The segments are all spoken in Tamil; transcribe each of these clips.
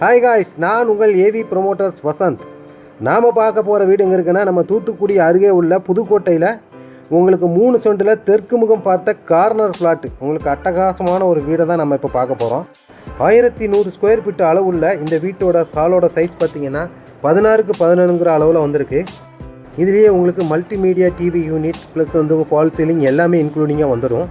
ஹாய் காய்ஸ், நான் உங்கள் ஏவி ப்ரொமோட்டர்ஸ் வசந்த். நாம் பார்க்க போகிற வீடு எங்கே இருக்குன்னா, நம்ம தூத்துக்குடி அருகே உள்ள புதுக்கோட்டையில் உங்களுக்கு 3 சென்ட்டில் தெற்கு முகம் பார்த்த கார்னர் ஃப்ளாட்டு. உங்களுக்கு அட்டகாசமான ஒரு வீடை தான் நம்ம இப்போ பார்க்க போகிறோம். 1100 ஸ்கொயர் ஃபீட் அளவுள்ள இந்த வீட்டோட ஹாலோட சைஸ் பார்த்திங்கன்னா 16க்கு 11ங்கிற அளவில் வந்திருக்கு. இதுலேயே உங்களுக்கு மல்டிமீடியா டிவி யூனிட் ப்ளஸ் வந்து ஃபால் சீலிங் எல்லாமே இன்க்ளூடிங்காக வந்துடும்.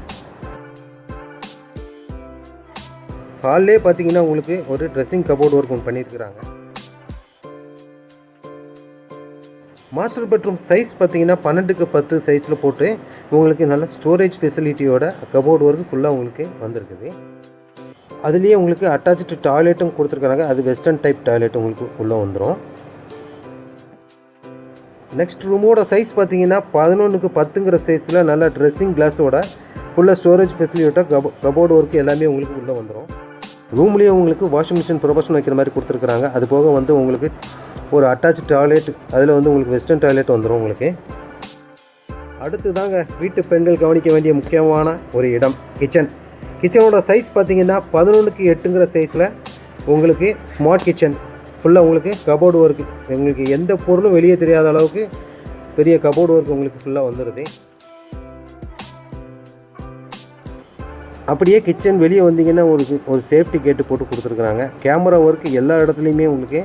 ஹால்லே பார்த்தீங்கன்னா உங்களுக்கு ஒரு ட்ரெஸ்ஸிங் கபோர்டு ஒர்க் ஒன்று பண்ணியிருக்கிறாங்க. மாஸ்டர் பெட்ரூம் சைஸ் பார்த்தீங்கன்னா 12க்கு 10 சைஸில் போட்டு உங்களுக்கு நல்ல ஸ்டோரேஜ் ஃபெசிலிட்டியோட கபோர்டு ஒர்க் ஃபுல்லாக உங்களுக்கு வந்திருக்குது. அதுலேயே உங்களுக்கு அட்டாச்சு டாய்லெட்டும் கொடுத்துருக்குறாங்க. அது வெஸ்டர்ன் டைப் டாய்லெட் உங்களுக்கு உள்ளே வந்துடும். நெக்ஸ்ட் ரூமோட சைஸ் பார்த்தீங்கன்னா 11க்கு 10ங்கிற சைஸில் நல்ல ட்ரெஸ்ஸிங் கிளாஸோட ஃபுல்லாக ஸ்டோரேஜ் ஃபெசிலிட்டியோட கபோர்டு ஒர்க் எல்லாமே உங்களுக்கு உள்ளே வந்துடும். ரூம்லேயே உங்களுக்கு வாஷிங் மிஷின் ப்ரொபஷன் வைக்கிற மாதிரி கொடுத்துருக்குறாங்க. அது போக வந்து உங்களுக்கு ஒரு அட்டாச் டாய்லெட், அதில் வந்து உங்களுக்கு வெஸ்டர்ன் டாய்லெட் வந்துடும். உங்களுக்கு அடுத்து தாங்க வீட்டு பெண்கள் கவனிக்க வேண்டிய முக்கியமான ஒரு இடம் கிச்சன். கிச்சனோட சைஸ் பார்த்தீங்கன்னா 11க்கு 8ங்கிற சைஸில் உங்களுக்கு ஸ்மார்ட் கிச்சன் ஃபுல்லாக உங்களுக்கு கபோர்டு ஒர்க்கு, உங்களுக்கு எந்த பொருளும் வெளியே தெரியாத அளவுக்கு பெரிய கபோர்டு ஒர்க் உங்களுக்கு ஃபுல்லாக வந்துடுது. அப்படியே கிச்சன் வெளியே வந்தீங்கன்னா ஒரு சேஃப்டி கேட்டு போட்டு கொடுத்துருக்குறாங்க. கேமரா ஒர்க்கு எல்லா இடத்துலையுமே உங்களுக்கு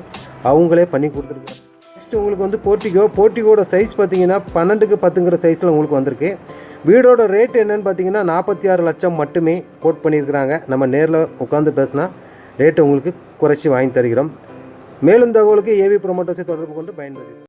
அவங்களே பண்ணி கொடுத்துருக்காங்க. நெக்ஸ்ட் உங்களுக்கு வந்து போர்ட்டிகோட சைஸ் பார்த்தீங்கன்னா 12க்கு 10ங்கிற சைஸில் உங்களுக்கு வந்திருக்கு. வீடோட ரேட் என்னென்னு பார்த்தீங்கன்னா 46 லட்சம் மட்டுமே கோட் பண்ணியிருக்கிறாங்க. நம்ம நேரில் உட்காந்து பேசினா ரேட்டு உங்களுக்கு குறைச்சி வாங்கி தருகிறோம். மேலும் தகவலுக்கு ஏவி ப்ரொமோட்டர்ஸை தொடர்பு கொண்டு பயன்படுத்தி